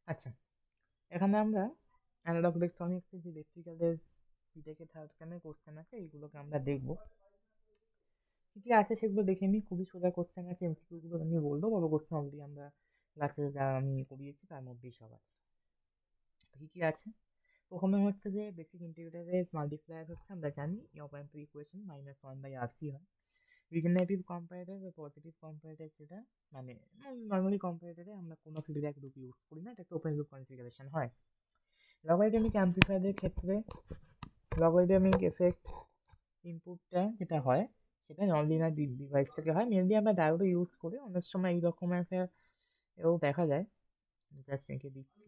আচ্ছা, এখানে আমরা অ্যানালগ ইলেকট্রনিক্সের যে ইলেকট্রিক্যালের থেকে থার্ড সেমের কোশ্চেন আছে এইগুলোকে আমরা দেখবো। কী কী আছে সেগুলো দেখে নিই। খুবই সোজা কোশ্চেন আছে, এমসিকিউগুলো আমি বলবো, বড় কোশ্চেন অলরেডি আমরা ক্লাসে যা আমি করিয়েছি তার মধ্যেই সব আছে। কী কী আছে? প্রথমে হচ্ছে যে বেসিক ইন্টিগ্রেটরের মাল্টিপ্লায়ার হচ্ছে আমরা জানি one two equation minus one by R C হয়। রিজেনারেটিভ কম্পারেটর বা পজিটিভ কম্পারেটর যেটা, মানে নর্মালি কম্পারেটরে আমরা কোনো ফিডব্যাক লুপ ইউজ করি না, এটা একটা ওপেন লুপ কনফিগারেশন হয়। লগারিদমিক অ্যাম্প্লিফায়ারের ক্ষেত্রে লগারিদমিক এফেক্ট ইনপুটটা যেটা হয় সেটা ননলিনিয়ার ডিভাইস থেকে হয়। মেনলি আমরা ডায়োডও ইউজ করি, অনেক সময় এইরকম একটা এও দেখা যায়। জাস্ট এঁকে দিচ্ছি।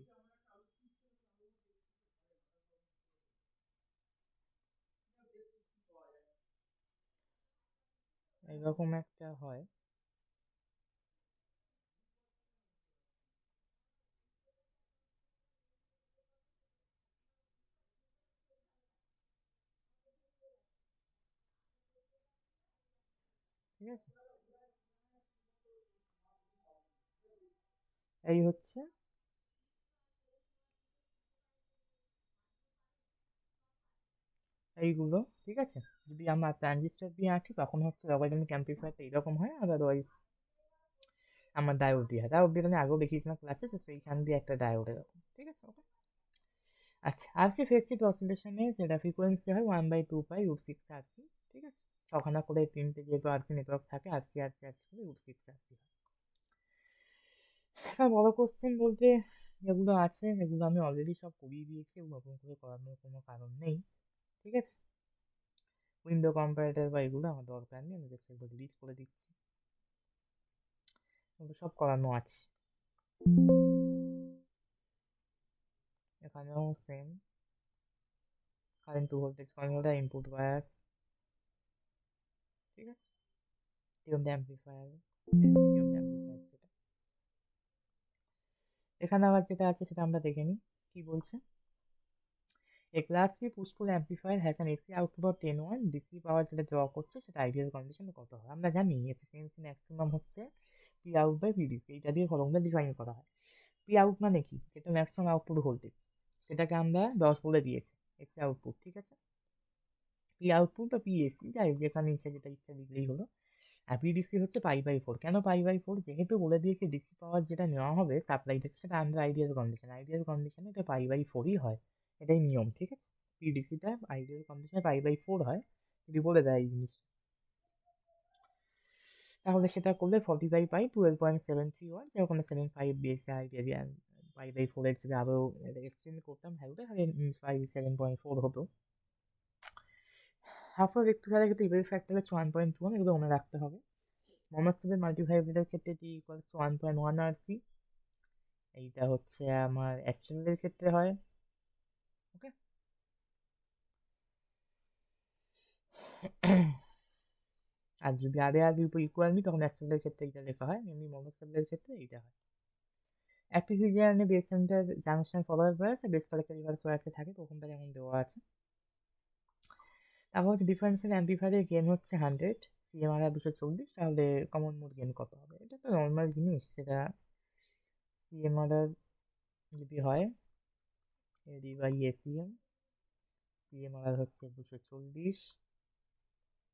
এইরকম একটা হয়। ঠিক আছে, এই হচ্ছে এইগুলো। ঠিক আছে, যদি আমরা ট্রানজিস্টার দিয়ে আঁকি তখন হচ্ছে লগারিদমিক অ্যাম্প্লিফায়ারটা এরকম হয়, আদারওয়াইজ আমার ডায়োড দিয়ে হয়। ডায়োড দিয়ে আমি আগেও দেখিয়েছিলাম ক্লাসে, জাস্ট এইখান দিয়ে একটা ডায়োড এরকম। ঠিক আছে, ওকে। আচ্ছা, আরসি ফেজ শিফট অসিলেশনে যেটা ফ্রিকোয়েন্সি হয় 1/2π√6 RC। ঠিক আছে, ছখানা করে তিনটে যেহেতু আরসি নেটওয়ার্ক থাকে, আরসি আরসি আরসি করে √6 RC হয়। হ্যাঁ, বড় কোশ্চেন বলতে যেগুলো আছে এগুলো আমি অলরেডি সব করিয়ে দিয়েছি, এগুলো নতুন করে করানোর কোনো কারণ নেই। ঠিক আছে, উইন্ডো কম্পারেটর বা এগুলো আমার দরকার নেই, আমি জাস্ট এগুলো ডিলিট করে দিচ্ছি, এগুলো সব করানো আছে। এখানেও same, current to voltage converter, input bias. ঠিক আছে, tuned amplifier, LC tuned amplifier যেটা। এখানে আবার যেটা আছে সেটা আমরা দেখে নিই কি বলছে। A class B push-pull amplifier has an AC output of 10 watt, DC power যেটা ড্র করছে সেটা আইডিয়াল কন্ডিশনে কত হয়। আমরা জানি এফিসিয়েন্সি ম্যাক্সিমাম হচ্ছে পি আউট বাই পিডিসি, এটা দিয়ে ফর্মুলা ডিফাইন করা হয়। পি আউট মানে কি, যেটা ম্যাক্সিমাম আউটপুট ভোল্টেজ, সেটাকে আমরা 10 বলে দিয়েছি এসি আউটপুট। ঠিক আছে, পি আউটপুট বা পিএসসি যাই যেখানে ইচ্ছা যেটা ইচ্ছা লিখলেই হলো। আর পিডিসি হচ্ছে π/4। কেন π/4? যেহেতু বলে দিয়েছি ডিসি পাওয়ার যেটা নেওয়া হবে সাপ্লাই থেকে সেটা আন্ডার আইডিয়াল কন্ডিশন, আইডিয়াল কন্ডিশনে এটা π/4ই হয়, এটাই নিয়ম। ঠিক আছে, পিডিসিটা আইডিয়াল কন্ডিশনে π/4 হয়, যদি বলে দেয় এই জিনিসটা তাহলে সেটা করলে 40/π 12.73 ওয়াট, যে ওখানে 7.5 দিয়েছে আইডিয়া। π/4 যদি আরও এক্সটেন্ড করতাম ভ্যালুটা তাহলে 7.4 হতো। হাফ রেক্টিফায়ারের ক্ষেত্রে ইভেল ফ্যাক্টর হচ্ছে 1.1, এগুলো মনে রাখতে হবে। মোহাম্মদ মাল্টিভাইব্রেটের ক্ষেত্রে টি ইকুয়ালস 1.1 RC, এইটা হচ্ছে আমার অ্যাস্ট্রেলের ক্ষেত্রে হয়। ওকে, আর যদি আরে আর ইকুয়াল নি তখন অ্যাস্ট্রেলের ক্ষেত্রে এইটা লেখা হয়, এমনি মোনোসেলের ক্ষেত্রে এইটা হয়। একটি ফিজিয়ানে base centre junction forward bias আর বেস কালেক্টর রিভার্স বায়াসে থাকে, প্রথমটা যেমন দেওয়া আছে। তারপর হচ্ছে ডিফারেন্সিয়াল অ্যাম্প্লিফায়ারের গেন হচ্ছে 100, সিএমআরআর 240, তাহলে কমন মোড গেন কত হবে? এটা তো নর্মাল জিনিস, সেটা সিএমআরআর যদি হয় এডি বাই এসিএম, সিএমআরআর হচ্ছে 240,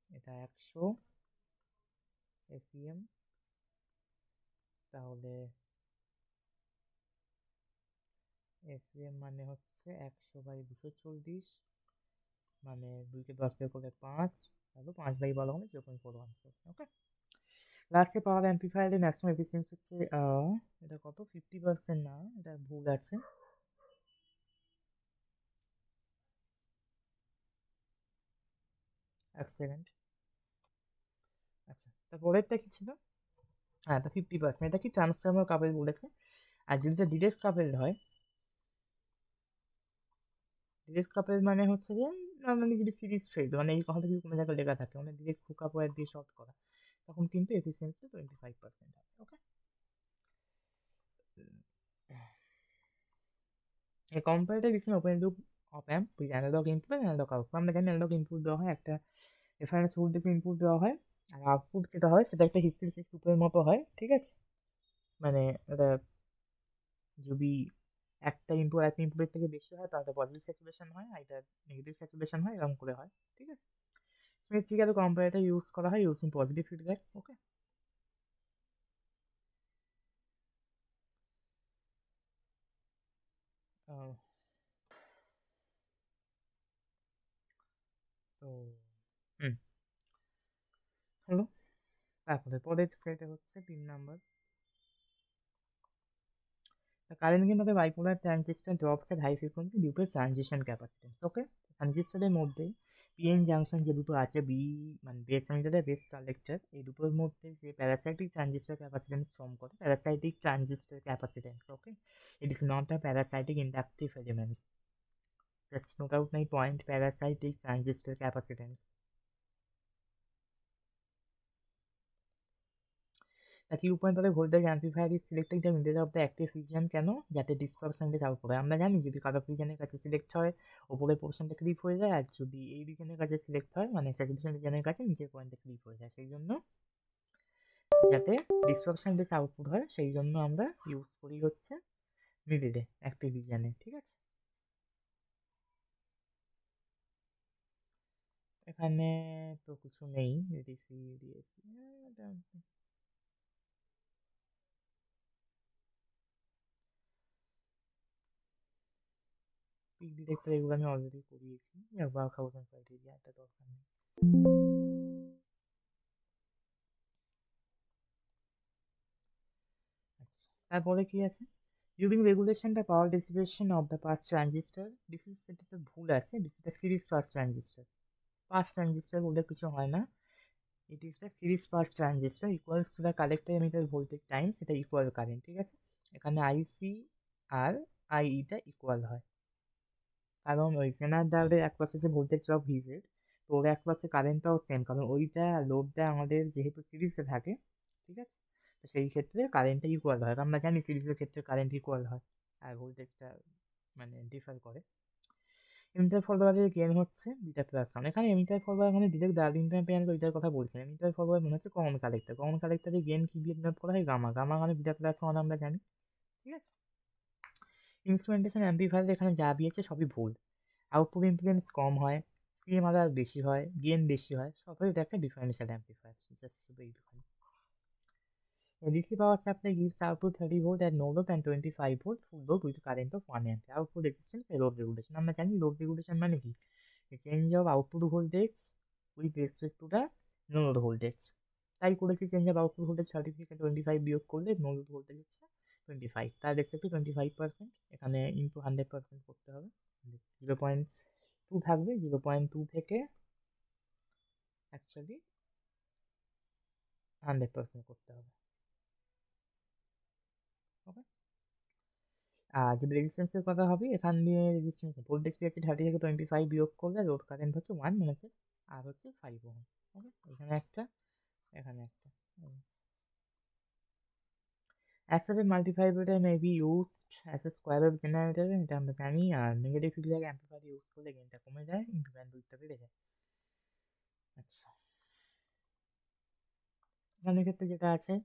এটা 100 এসিএম, তাহলে এসিএম মানে হচ্ছে 100/240, মানে 2কে 10 দিয়ে করলে 5, তাহলে 5/12 মানে 0.417। ওকে, লাস্টে পাওয়ার অ্যাম্প্লিফায়ারের ম্যাক্সিমাম এফিসিয়েন্সি হচ্ছে এটা কত, 50% না, এটা ভুল আছে। এক সেকেন্ড। আচ্ছা, তারপরেরটা কি ছিল? হ্যাঁ, এটা 50%, এটা কি ট্রান্সফর্মার কাপেল বলেছে। আর যদি এটা ডিরেক্ট কাপেল হয়, ডিরেক্ট কাপেল মানে হচ্ছে যে নর্মালি যদি সিরিজ ফেড, মানে এই কথাটা যদি কোনো জায়গায় লেখা থাকে মানে ডিরেক্ট হুক আপ ওয়্যার দিয়ে শর্ট করা, তখন কিন্তু এফিসিয়েন্সি 25% হবে। ওকে, এই comparator is open loop op amp with analogue input and analogue output. আমরা জানি অ্যানালগ ইনপুট দেওয়া হয়, একটা রেফারেন্স ভোল্টেজ ইনপুট দেওয়া হয়, আর আউটপুট যেটা হয় সেটা একটা হিস্টেরিসিস লুপের মতো হয়। ঠিক আছে, মানে এটা যদি একটা ইনপুট একটা ইনপুটের থেকে বেশি হয় তাহলে পজিটিভ স্যাচুরেশন হয়, আর এটা নেগেটিভ স্যাচুরেশন হয়, এরকম করে হয়। ঠিক আছে, স্মিথ ফিগার কম্পারেটর ইউজ করা হয় ইউজিং পজিটিভ ফিডব্যাক। ওকে, তো হলো। তারপরে পরের সেটে হচ্ছে 3 number, the current gain of a bipolar transistor drops at high frequency due to transition capacitance. ওকে, ট্রানজিস্টরের মধ্যে পিএন জাংশন যে দুটো আছে, বি মানে বেস এমিটার আর বেস কালেক্টর, এই দুটোর মধ্যে যে প্যারাসাইটিক ট্রানজিস্টর ক্যাপাসিটেন্স ফর্ম করে, parasitic transistor capacitance. Okay, it is not a parasitic inductive elements. Just note out my point, parasitic transistor capacitance. The 2.5 voltage amplifier is selecting the middle of the active region কেন? যাতে dispersion rate out করে। আমরা জানি যদি cut off রিজনের কাছে select হয় ওপরের পোর্শনটা ক্লিপ হয়ে যায়, আর যদি এই রিজনের কাছে সিলেক্ট হয় মানে স্যাচুরেশন রিজনের কাছে নিচের পয়েন্টটা ক্লিপ হয়ে যায়। সেই জন্য যাতে ডিসপারশন রেট আউটপুট হয় সেই জন্য আমরা ইউজ করি হচ্ছে মিডিলে অ্যাক্টিভ রিজনে। ঠিক আছে, এখানে তো কিছু নেই, ডিসি ডিএসি পিক ডিটেক্টর এগুলো আমি অলরেডি করিয়েছি, বা থাউজেন্ড ক্রাইটেরিয়া, একটা দরকার নেই। আচ্ছা, তারপরে কি আছে? During regulation the power dissipation of the pass transistor, this is সেটা একটা ভুল আছে, this is the series pass transistor. Pass transistor বলে কিছু হয় না, it is the series pass transistor equals to the collector emitter voltage Times, এটা equal current. ঠিক আছে, এখানে আইসি আর আইইটা ইকুয়াল হয়, কারণ ওই জেনার ডায়োডের এক পাশে যে ভোল্টেজ ড্রপ ভিজেড, তো ওর এক পাশে কারেন্টটাও সেম, কারণ ওইটা আর লোডটা আমাদের যেহেতু সিরিজে থাকে। ঠিক আছে, তো সেই ক্ষেত্রে কারেন্টটা ইকুয়াল হয়, আমরা জানি সিরিজের ক্ষেত্রে কারেন্ট ইকুয়াল হয় আর ভোল্টেজটা মানে ডিফার করে। এমিটার ফলোয়ারের গেন হচ্ছে বিটা প্লাস ওয়ান। এখানে এমিটার ফলোয়ার মানে ডিরেক্ট ডার্লিংটন প্যানেল ওইটার কথা বলছি। এমিটার ফলোয়ার মনে হচ্ছে কমন কালেক্টর, কমন কালেক্টরের গেন কি দিয়ে ডিনোট করা হয়? গামা, গামা মানে বিটা প্লাস ওয়ান আমরা জানি। ঠিক আছে, ইনস্ট্রুমেন্টেশন অ্যাম্প্লিফায়ার এখানে যা দিয়েছে সবই ভুল। আউটপুট ইম্পিডেন্স কম হয়, সিএমআরআর বেশি হয়, গেন বেশি হয়, সবই এটা একটা ডিফারেন্সিয়াল অ্যাম্প্লিফায়ার। জাস্ট শুধু এইটুখানি। DC power supply gives output 30 volt at no load and 25 volt full load with current of 1 ampere. Output resistance and load regulation. আমরা জানি load regulation মানে কি? The change of output voltage with respect to the no load voltage. তাই করেছি change of output voltage 30 থেকে 25 বিয়োগ করলে no load voltage হচ্ছে 25, তার রেসপেক্টে 25%, এখানে ইন্টু 100% করতে হবে। 0.2 থাকবে, 0.2 থেকে অ্যাকচুয়ালি 100% করতে হবে। ওকে, আর যদি রেজিস্ট্যান্সের কথা হবে, এখান দিয়ে রেজিস্ট্যান্স ভোল্টেজ পেয়েছে 30 থেকে 25 বিয়োগ করলে লোড কারেন্ট হচ্ছে 1 মানে হচ্ছে আর হচ্ছে 5 ওহম। ওকে, এখানে একটা, এখানে একটা। Astable multivibrator may be used as a square wave generator, এটা আমরা জানি। আর নেগেটিভ ফিডব্যাক অ্যাম্পলিফায়ার ইউজ করলে গেনটা কমে যায়, ইনটু ব্যান্ডউইথটা বেড়ে যায়। আচ্ছা, এখানের ক্ষেত্রে যেটা আছে,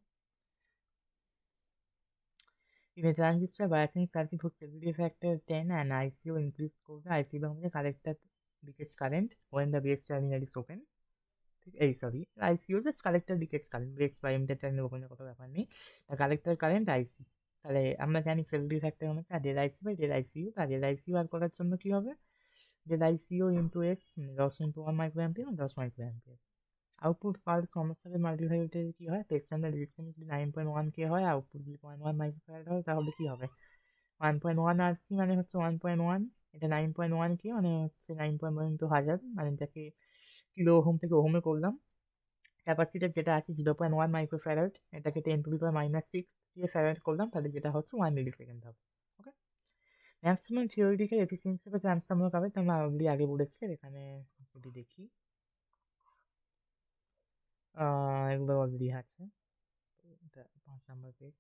in a transistor biasing circuit whose stability factor 10 and ICO increase করবে, ICO মানে collector leakage current when the base terminal is open। এই sorry, ICO just collector leakage current, base বা এমিটার টার্মিনাল ওপেনের কোনো ব্যাপার নেই, কালেক্টর কারেন্ট আইসি। তাহলে আমরা জানি সেফটি ফ্যাক্টর হচ্ছে আর del IC by del ICO. আর ডেল আইসিউ আর করার জন্য কি হবে? Del ICO into S, 10 × 1 microampere, 10 microampere. Output পার সমস্যাতে মাল্টিভাইভেটের কি হয়? টেস্টান্ডার রেজিস্ট্যান্স যদি 9.1 কে হয়, আউটপুট যদি 0.1 মাইক্রোফ্যারাড হয়, তাহলে কি হবে? 1.1 আরসি মানে হচ্ছে 1.1, এটা 9.1 কে মানে হচ্ছে 9.1 ইন্টু 1000, মানে এটাকে কিলো ওহম থেকে ওহমে করলাম। ক্যাপাসিটার যেটা আছে 0.1 মাইক্রোফ্যারাড, এটাকে 10⁻⁻6 দিয়ে ফ্যারাড করলাম, তাহলে যেটা হচ্ছে 1 মিলি সেকেন্ড হবে। ওকে, ম্যাক্সিমাম থিওরিটিক্যাল এফিসিয়েন্সি বা ট্রান্সফর্মার পাবে, তো আমরা অলরেডি আগে বলেছি। এখানে যদি দেখি এগুলো অলরেডি আছে, এটা 5 নাম্বার পেজ।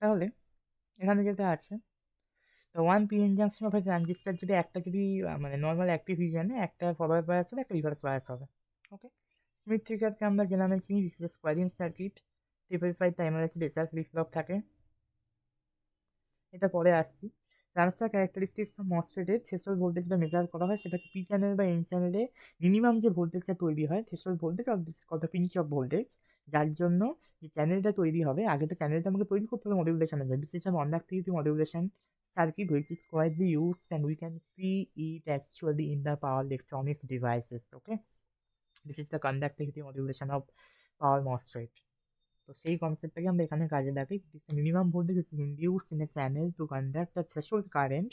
তাহলে এখানে যেটা আছে, তো one PN junction of A transistor যদি একটা যদি মানে নর্মাল অ্যাক্টিভ রিজনে একটা ফরওয়ার্ড বায়াস হবে, একটা রিভার্স বায়াস হবে। ওকে, স্মিথ ট্রিগারকে আমরা জেনারেল চিনি, বিশেষ স্কোয়ারিং সার্কিট, 555 টাইমার আছে, ডেসার ফ্লিপ ফ্লপ থাকে। এটা পরে আসছি। ট্রান্সফার ক্যারেক্টারিস্টিক্স অফ মসফেটের থ্রেশহোল্ড ভোল্টেজ বা মেজার করা হয়, সেটা হচ্ছে পি চ্যানেল বা এন চ্যানেলে মিনিমাম যে ভোল্টেজটা তৈরি হয়, থ্রেশহোল্ড ভোল্টেজ আর কত পিঞ্চ অফ ভোল্টেজ, যার জন্য যে চ্যানেলটা তৈরি হবে, আগে তো চ্যানেলটা আমাকে তৈরি করতে হবে মডিউলেশনের জন্য, বিশেষভাবে conductivity modulation circuit which is quietly used and we can see it actually in the power electronics devices. Okay, this is the conductivity modulation of power MOSFET. তো সেই কনসেপ্টটাকে আমরা এখানে কাজে লাগাই। This minimum voltage which is induced in a channel to conduct the threshold current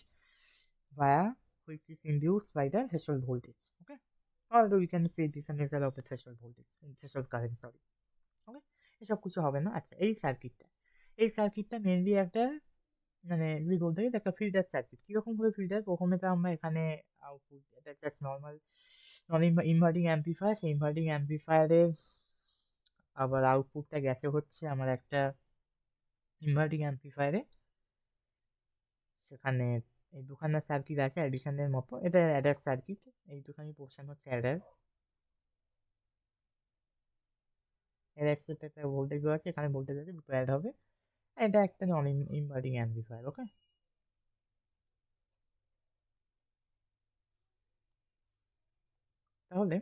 via which is induced by the threshold voltage. Okay, or we can say this a measure of the threshold voltage, threshold current, sorry. ওকে, এসব কিছু হবে না। আচ্ছা, এই সার্কিটটা mainly একটা মানে যদি বলতে গেলে একটা ফিল্টার সার্কিট। কীরকম করে ফিল্টার? প্রথমে তো আমরা এখানে আউটপুট, এটা জাস্ট নর্মাল নন ইনভার্টিং অ্যাম্পলিফায়ার, সেই ইনভার্টিং অ্যাম্পলিফায়ারের আবার আউটপুটটা গেছে হচ্ছে আমার একটা ইনভার্টিং অ্যাম্পলিফায়ারে, সেখানে এই দুখানা সার্কিট আছে অ্যাডিশনের মতো, এটা অ্যাডার সার্কিট, এই দুখানি পোর্শন হচ্ছে অ্যাডার সাথে একটা ভোল্টেজ আছে, এখানে ভোল্টেজ আছে, দুটো অ্যাড হবে। এটা একটা নন ইনভার্টিং অ্যাম্পলিফায়ার। ওকে, তাহলে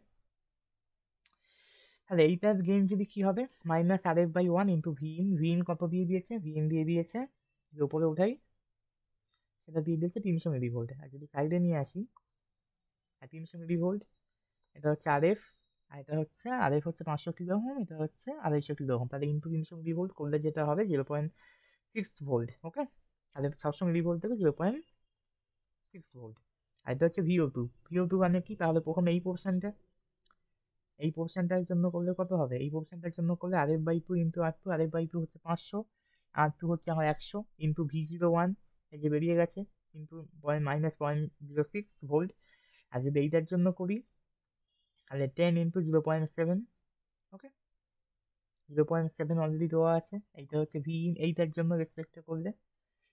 তাহলে এইটার গেইন যদি কি হবে, minus R F by one into V in কত দিয়ে দিয়েছে, ভিইন দিয়ে দিয়েছে, ওপরে উঠাই, সেটা দিয়ে দিয়েছে 300 মিলি ভোল্ট। আর যদি সাইডে নিয়ে আসি, 300 মিলি ভোল্ট, এটা হচ্ছে আর এফ, আর এফ হচ্ছে 500 কিলো ওহম, এটা হচ্ছে 250 কিলো ওহম। তাহলে ইন্টু 300 মিলি ভোল্ট করলে যেটা হবে 0.6 ভোল্ট। ওকে, তাহলে 600 মিলি ভোল্ট থেকে 0.6 ভোল্ট। আর এটা হচ্ছে ভিও টু মানে কি? তাহলে প্রথম এই পোর্শনটার জন্য করলে কত হবে? এই পোর্শনটার জন্য করলে R F by two into R two, R F by two হচ্ছে 500, আর টু হচ্ছে আমার 100, ইন্টু V01, এই যে বেরিয়ে গেছে, ইন্টু -0.06 ভোল্ট। আর যদি এইটার জন্য করি তাহলে 10 ইন্টু 0.7। ওকে, 0.7 অলরেডি দেওয়া আছে। এইটা হচ্ছে ভি ইন, এইটার জন্য রেসপেক্টে করলে,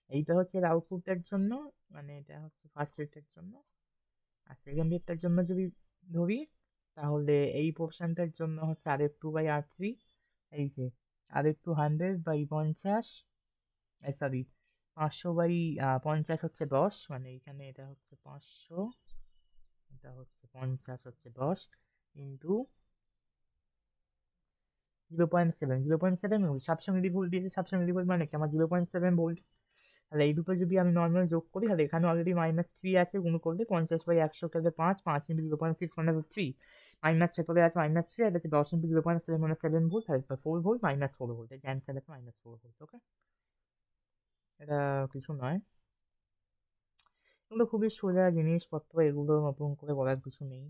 এইটা হচ্ছে এর আউটপুটটার জন্য, মানে এটা হচ্ছে ফার্স্ট রেটটার জন্য। আর সেকেন্ড রেটটার জন্য যদি ধরি, তাহলে এই পোর্শনটার জন্য হচ্ছে R F two by R three, এই যে আর এফ টু 100/50, সরি 500/50 হচ্ছে 10, মানে এইখানে এটা হচ্ছে 500, এটা হচ্ছে 50 হচ্ছে 10, ইন্টু 0.7 700 মিলি ভোল্ট দিয়েছে। 700 মিলি ভোল্ট মানে কি আমার 0.7 ভোল্ট। তাহলে এই দুটো যদি আমি নর্মাল যোগ করি, তাহলে এখানে অলরেডি -3 আছে, গুণ করলে 50/100 তাহলে 5 ইন্টু 0.6 মানে 3, মাইনাস পেপারে আছে -3, আর আছে 10 ইন্টু 0.7 মানে 7 ভোল্ট, তাহলে 4 ভোল্ট, -4 ভোল্ট, এই অ্যান্সার আছে -4 ভোল্ট। ওকে, এটা কিছু নয়, এগুলো খুবই সোজা জিনিসপত্র, এগুলো নতুন করে বলার কিছু নেই।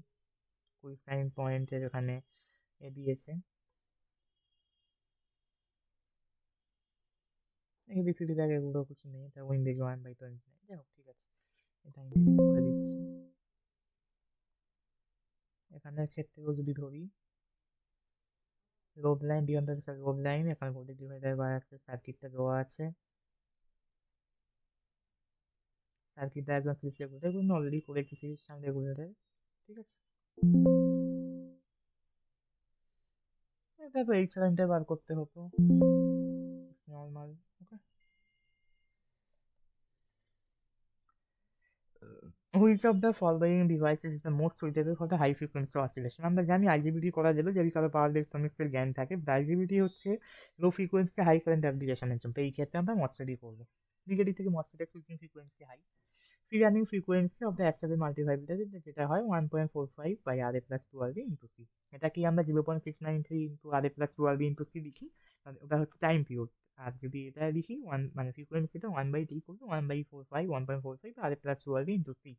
কুইক সাইন পয়েন্টের এখানে দিয়েছে, এগুলি ফিডব্যাক, এগুলো কিছু নেই। এটা উইন্ডোজ 1/29, যাই হোক, ঠিক আছে, এটা আমি করে দিচ্ছি। এখানের ক্ষেত্রেও যদি ধরি load line, beyond load line, এখানে ভোল্টেজ ডিভাইডার বায়াসের সার্কিটটা দেওয়া আছে, সার্কিট ডায়াগ্রাম সিরিজ রেগুলেটর, এগুলো অলরেডি করেছি, সিরিজ সাম রেগুলেটর। ঠিক আছে, তারপর এই লাইনটা বার করতে হতো normal. Okay, which of the following devices is the most suitable for the high frequency oscillation? আমরা জানি আইজিবিটি করা যাবে যদি কারো পাওয়ার ইলেকট্রনিক্সের জ্ঞান থাকে। আইজিবিটি হচ্ছে লো ফ্রিকোয়েন্সি হাই কারেন্ট অ্যাপ্লিকেশনের জন্য। তো এই ক্ষেত্রে আমরা মসফেটই করবো। বিজেডি থেকে মসফেটের switching frequency high, free running frequency of the astable multivibrator, যেটা হয় 1.45/RA+12B ইন্টু সি। এটা কি আমরা 0.693 ইন্টু RA+12B ইন্টু সি লিখি, ওটা হচ্ছে টাইম পিরিয়ড। আর যদি এটা লিখি মানে ফ্রিকোয়েন্সিটা 1/T করবে 1/45 ইন্টু সি।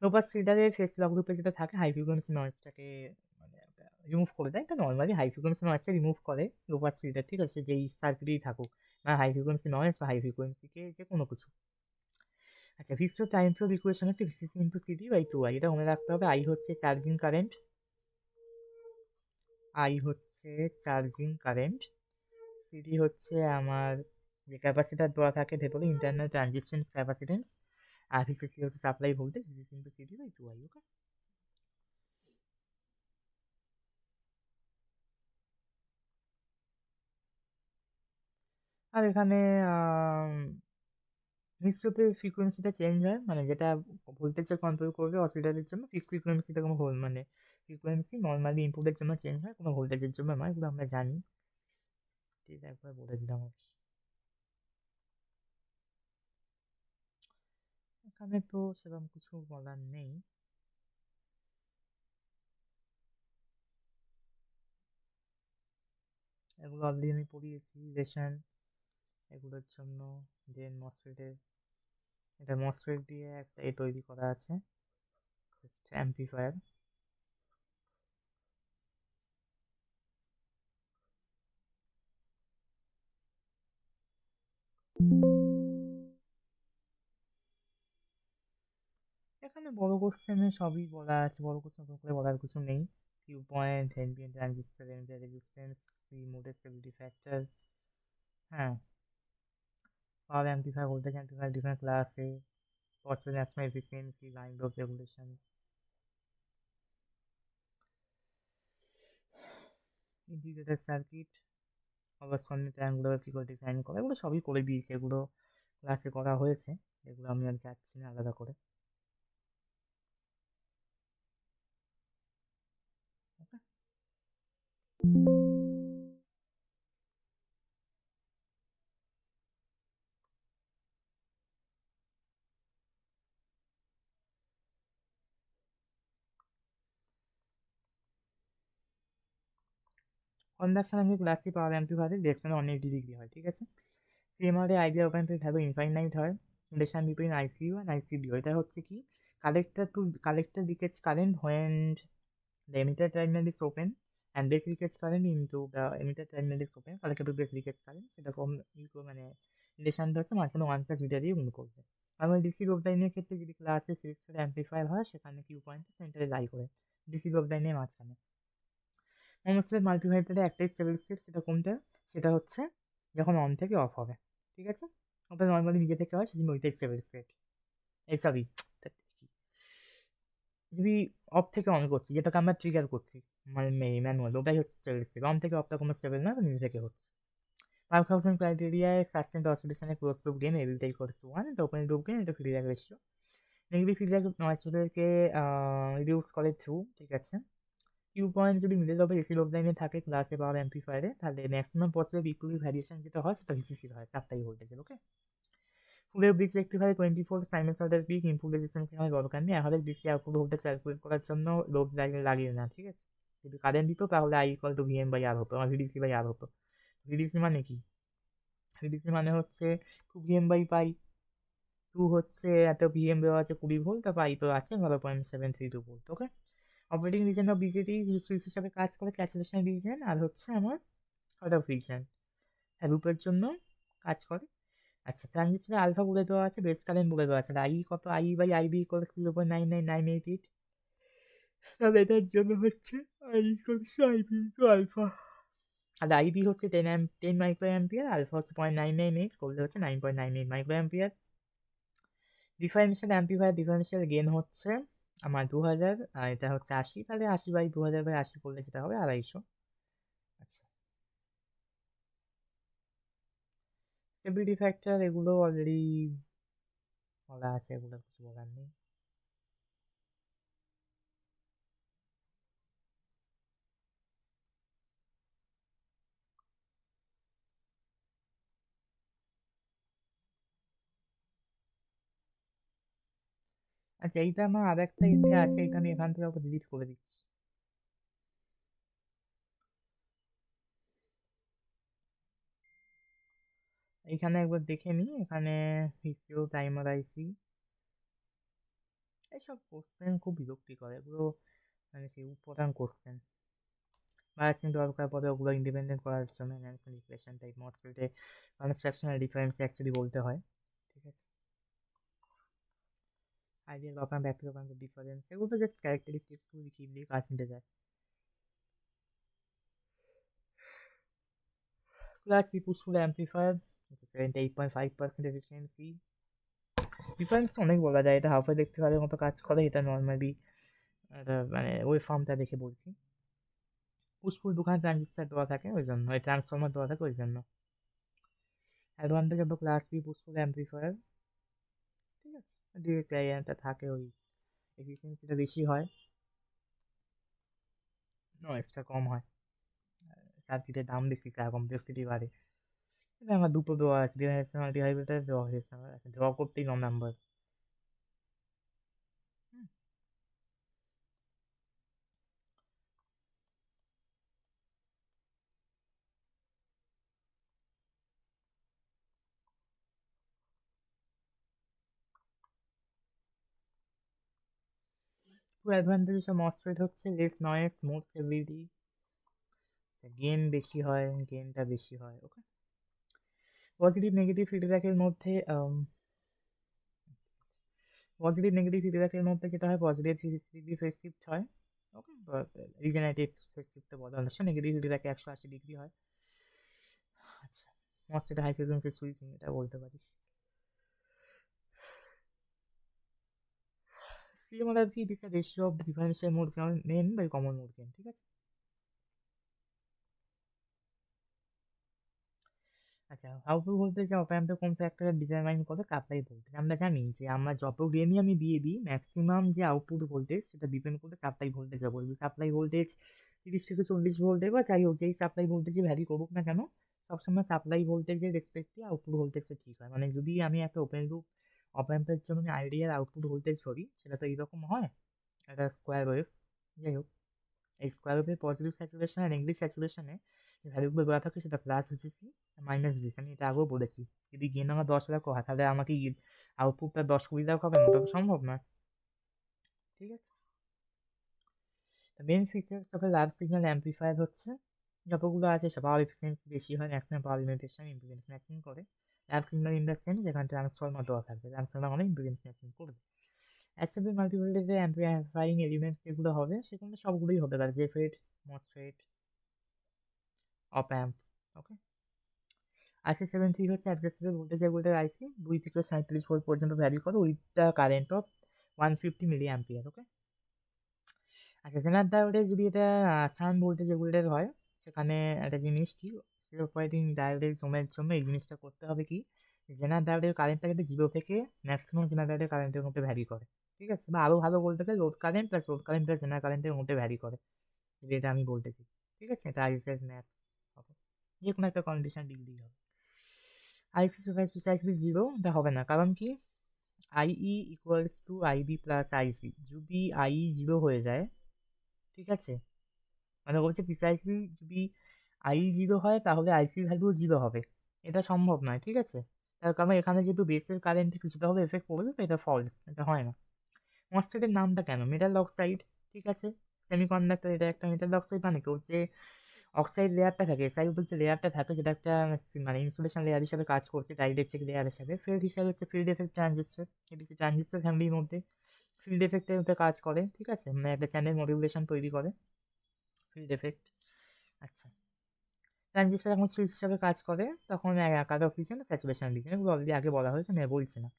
লো পাস ফিল্টারের ফেস লক গ্রুপে যেটা থাকে হাই ফ্রিকোয়েন্সি নয়েজটাকে মানে রিমুভ করে দেয়। এটা নর্মালি হাই ফ্রিকোয়েন্সি নয়েজটা রিমুভ করে লো পাস ফিল্টার, ঠিক আছে, যেই সার্কিটেই থাকুক, না হাই ফ্রিকোয়েন্সি নয়েজ বা হাই ফ্রিকোয়েন্সিকে যে কোনো কিছু। আচ্ছা, ভিস্টোর টাইম ফ্লো ইকুয়েশন হচ্ছে VCC into CD by 2i। এটা মনে রাখতে হবে। আই হচ্ছে চার্জিং কারেন্ট, সিডি হচ্ছে আমার যে ক্যাপাসিটার দেওয়া থাকে ভেতরে ইন্টারনাল ট্রানজিস্টেন্স ক্যাপাসিটেন্স, আর ভিসিসি হচ্ছে supply voltage, VCC into CT by 2i। Okay, আর এখানে মিশ্রতে ফ্রিকোয়েন্সিটা চেঞ্জ হয়, মানে যেটা ভোল্টেজে কন্ট্রোল করবে অসিলেটরের জন্য ফিক্স ফ্রিকোয়েন্সিটা কোনো মানে ফ্রিকোয়েন্সি নর্মালি ইনপুটের জন্য চেঞ্জ হয়, কোনো ভোল্টেজের জন্য নয়, এগুলো আমরা জানি। ঠিক একবার বলে দিলাম। এখানে তো সেরকম কিছু বলার নেই। এগুলো অলরেডি আমি পড়িয়েছি, রিলেশন এগুলোর জন্য। দেন মসফেটের, এটা মসফেট দিয়ে একটা তৈরি করা আছে, জাস্ট অ্যাম্পলিফায়ার। এখানে বড় কোশ্চেনে সবই বলা আছে, বড় কোশ্চেন করে বলার কিছু নেই। Q point, NPN transistor, emitter resistance, C মোডের স্টেবিলিটি ফ্যাক্টর, হ্যাঁ, power amplifier, voltage amplifier different ক্লাসে, possible national efficiency, line load regulation, integrated circuit, অবস্কন্ডিং ট্রায়াঙ্গুলার কি করে ডিজাইন করা, এগুলো সবই করে দিয়েছে, এগুলো ক্লাসে করা হয়েছে, এগুলো আমি আর যাচ্ছি না আলাদা করে। কন্ডাকশন আমি ক্লাসি পাওয়ার অ্যাম্পলিফায়ারের লেস মানে 180 ডিগ্রি হয়, ঠিক আছে। CMR idea open to value infinite হয়। রিলেশন বিটুইন আইসিইউ অ্যান্ড আইসিবিও, এটা হচ্ছে কি collector leakage current when the emitter terminal is open and base leakage current into the emitter terminal is open, collector to base leakage current সেটা কম মানে রিলেশনটা হচ্ছে মাঝখানে 1+ beta দিয়ে গুণ করবে। আর ডিসি অফলাইনের ক্ষেত্রে যদি ক্লাসে সিরিজ ফেড অ্যাম্পলিফায়ার হয় সেখানে কিউ পয়েন্টটা সেন্টারে লাই করে ডিসি অফলাইনের মাঝখানে। মোনোস্টেট মাল্টিভাইটারে একটাই স্টেবল স্টেট, সেটা কোনটা, সেটা হচ্ছে যখন অন থেকে অফ হবে, ঠিক আছে। ওটা নর্মালি নিজে থেকে হয়, সেজন্য ওইটাই স্টেবল স্টেট। এই সরি, যদি অফ থেকে অন করছি যেটাকে আমরা ট্রিগার করছি মানে ম্যানুয়াল, ওটাই হচ্ছে স্টেবল স্টেট। অন থেকে অফটা কোনো স্টেবল না, নিজে থেকে হচ্ছে। পারফরমেন্স ক্রাইটেরিয়ায় সাস্টেন্ড অসিলেশনে close loop gain ability equals to 1, এটা ওপেন লুপ গেইন, এটা ফিডব্যাক রেশিও। নেগেটিভ ফিডব্যাক নয়েজকে রিডিউস করে থ্রু, ঠিক আছে। কিউ পয়েন্ট যদি মিডল অফ এসি লুপ লাইনে থাকে ক্লাসে পাওয়ার অ্যাম্পলিফায়ারে, তাহলে ম্যাক্সিমাম পসিবল ইকুয়ালি ভ্যারিয়েশন যেটা হয় সেটা ভিসিসির হয়, সাপ্লাই ভোল্টেজের। ওকে, ফুলের bridge rectifier 24 sinusoidal peak input resistance আমার দরকার নেই, আমাদের ডিসি আউটপুট ভোল্টেজ ক্যালকুলেট করার জন্য লোড লাগিয়ে না, ঠিক আছে। যদি কারেন্ট দিত তাহলে I equal to VM by R হতো, আমার ভিডিসি বাই আর হতো। ভিডিসি মানে কি, ভিডিসি মানে হচ্ছে 2 ভিএম বাই পাই, 2 হচ্ছে একটা ভিএম দেওয়া আছে 20 ভোল্ট, আর পাই তো আছে 0.732 volt. Okay, operating reason of BJD switch হিসাবে কাজ করে, স্যাচুরেশন রিজন আর হচ্ছে আমার কাট অফ রিজন, লুপের জন্য কাজ করে। আচ্ছা, ট্রানজিস্টরে আলফা বলে দেওয়া আছে, বেস কারেন্ট বলে দেওয়া আছে, আই কত, আই বাই আইবি ইকুয়ালস 0.99988, তাহলে এটার জন্য হচ্ছে I equals IB into alpha. আর আইবি হচ্ছে 10 মাইক্রো অ্যাম্পিয়ার, আলফা হচ্ছে 0.998, করলে হচ্ছে 9.98 micro ampere. Differential amplifier differential gain হচ্ছে আমার 2000, আর এটা হচ্ছে 80, তাহলে 80/2000/80 করলে যেটা হবে 250। আচ্ছা, স্টেবিলিটি ফ্যাক্টর এগুলো অলরেডি বলা আছে, এগুলো কিছু বলার নেই। আচ্ছা, এইটা আমার আর একটা এতে আছে, এটা আমি এখান থেকে আবার ডিলিট করে দিচ্ছি। এখানে একবার দেখে নিই, এখানে ভিসিও টাইমার আইসি, এইসব কোশ্চেন খুব বিরক্তি করে এগুলো, মানে সেই প্রধান কোশ্চেন। বায়াসিং দরকার পড়ে ওগুলো ইন্ডিপেন্ডেন্ট করার জন্য ন্যানসন ইকুয়েশন টাইপ মসফেটে কনস্ট্রাকশনাল ডিফারেন্স অ্যাকচুয়ালি বলতে হয়, ঠিক আছে। Ideal op amp active op amp difference, এগুলো জাস্ট ক্যারেক্টারিস্টিক্সগুলো লিখে দিয়ে কাজ মিটে যায়। Class B push pull amplifier, 78.5% efficiency. Difference অনেক বলা যায়, এটা হাফওয়ে দেখতে পারার মতো কাজ করে। এটা নর্মালি এটা মানে ওই ফর্মটা দেখে বলছি। পুশপুল দুখানে ট্রানজিস্টার দেওয়া থাকে ওই জন্য, ওই ট্রান্সফর্মার দেওয়া থাকে ওই জন্য। Advantage of class B push pull amplifier, ঠিক আছে। ডিরেক্ট ক্লায়েন্টটা থাকে, ওই এফিসিয়েন্সিটা বেশি হয়, নয়েজটা কম হয়, সার্কিটের দাম বেশি, কমপ্লেক্সিটি বাড়ে। এটা আমার দুটো দেওয়া আছে, ডিভাইসের ডিভাইসের দেওয়া হয়েছে আমার, আচ্ছা ড্র করতেই 9 number. Two advantage of MOSFET হচ্ছে less noise, smooth stability, gain বেশি হয়, গেনটা বেশি হয়। ওকে, পজিটিভ নেগেটিভ ফিডব্যাকের মধ্যে যেটা হয়, পজিটিভ ডিগ্রি ফেজ শিফট হয়। ওকে, রিজেনারেটিভ ফেজ শিফটে বলা হচ্ছে, নেগেটিভ ফিডব্যাকে 180 ডিগ্রি হয়। আচ্ছা, মসফেট হাই ফ্রিকোয়েন্সি সুইচিং, এটা বলতে পারিস। Similarity it is a ratio of differential mode gain by common mode gain, ঠিক আছে। আচ্ছা, আউটপুট ভোল্টেজ অপ অ্যাম্পে কোন ফ্যাক্টরে ডিটারমাইন করে সাপ্লাই ভোল্টেজ? আমরা জানি যে আমরা যত গেইনই আমি দিয়ে দিই, ম্যাক্সিমাম যে আউটপুট ভোল্টেজ সেটা ডিপেন্ড করবে সাপ্লাই ভোল্টেজের উপর। সাপ্লাই ভোল্টেজ 30 থেকে 40 ভোল্টের বা যাই হোক, যেই সাপ্লাই ভোল্টেজে ভ্যারি করুক না কেন, সবসময় সাপ্লাই ভোল্টেজের রেসপেক্টে আউটপুট ভোল্টেজটা ঠিক হয়। মানে যদি আমি একটা ওপেন লুপ অপ অ্যাম্পের জন্য আমি আইডিয়াল আউটপুট ভোল্টেজ ধরি, সেটা তো এইরকম হয়, একটা স্কোয়ার ওয়েভ। যাই হোক, এই স্কোয়ার ওয়েভের পজিটিভ স্যাচুরেশন আর নেগেটিভ স্যাচুরেশনে যে ভ্যালুগুলো দেওয়া থাকে সেটা প্লাস ভিসিসি মাইনাস ভিসিসি, আমি এটা আগেও বলেছি। যদি গেন আমার 10 লাখ হয়, তাহলে আমাকে আউটপুটটা 10-20 লাখ হবে না, ওটা তো সম্ভব নয়, ঠিক আছে। Main features of a large signal amplifier হচ্ছে যতগুলো আছে সব পাওয়ার এফিসিয়েন্সি বেশি হয়, maximum power limitation impedance matching করে। Large signal in the sense যেখানে ট্রান্সফর্মার দেওয়া থাকবে, ট্রান্সফর্মার মানে ইম্পিডেন্স ম্যাচিং করবে। অ্যাসেম্বলি মাল্টিভোল্টেজে অ্যাম্পলিফাইং এলিমেন্টস যেগুলো হবে সেগুলো সবগুলোই হতে পারে, জেফেট, মসফেট, অপ অ্যাম্প। ওকে, IC73 হচ্ছে অ্যাডজাস্টেবল ভোল্টেজ রেগুলেটর আইসি, 2 থেকে 37 ভোল্ট পর্যন্ত ভ্যারি করে with the current of 150 milliampere. Okay, আচ্ছা, জেনারেল ডায়োডে যদি এটা সাইন ভোল্টেজ রেগুলেটর হয়, সেখানে একটা জিনিস কি, সেলফ অপারেটিং ডায়োডের জমের জন্য এই জিনিসটা করতে হবে কি, জেনারেল ডায়োডের কারেন্টটা কিন্তু 0 থেকে ম্যাক্সিমাম জেনারেল ডায়োডের কারেন্টের মধ্যে ভ্যারি করে, ঠিক আছে। বা আরও ভালো বলতে গেলে লোড কারেন্ট প্লাস জেনারেল কারেন্টের মধ্যে ভ্যারি করে, যেটা আমি বলতেছি, ঠিক আছে। এটা আইসের ম্যাথস হবে, যে কোনো একটা কন্ডিশন ডিগ্রি হবে। আইসি প্রিসাইসলি 0 এটা হবে না, কারণ কি, IE equals to IB plus IC. যদি আই 0 হয়ে যায়, ঠিক আছে, মানে বলছে প্রিসাইসলি যদি আই 0 হয় তাহলে আইসি ভ্যালু 0 হবে, এটা সম্ভব নয়, ঠিক আছে। তার কারণ এখানে যেহেতু বেসের কারেন্টে কিছুটা হবে এফেক্ট পড়বে, তো এটা ফলস, এটা হয় না। মসফেটের নামটা কেন, মেটাল অক্সাইড, ঠিক আছে, সেমিকন্ডাক্টর, এটা একটা মেটাল অক্সাইড, মানে কেউ যে অক্সাইড লেয়ারটা থাকে, এসআই বলছে লেয়ারটা থাকে, যেটা একটা মানে ইনসুলেশন লেয়ার হিসাবে কাজ করছে, ডাইইলেকট্রিক লেয়ার হিসাবে। ফিল্ড হিসাবে হচ্ছে field effect transistor, ABC transistor ফ্যামিলির মধ্যে ফিল্ড এফেক্টের মধ্যে কাজ করে, ঠিক আছে, মানে একটা চ্যানেল মডিউলেশন তৈরি করে ফিল্ড এফেক্ট। আচ্ছা, ট্রানজিস্টর যখন সুইচ হিসাবে কাজ করে তখন cut off reason, saturation reason, এগুলো অলরেডি আগে বলা হয়েছে, আমি বলছি না।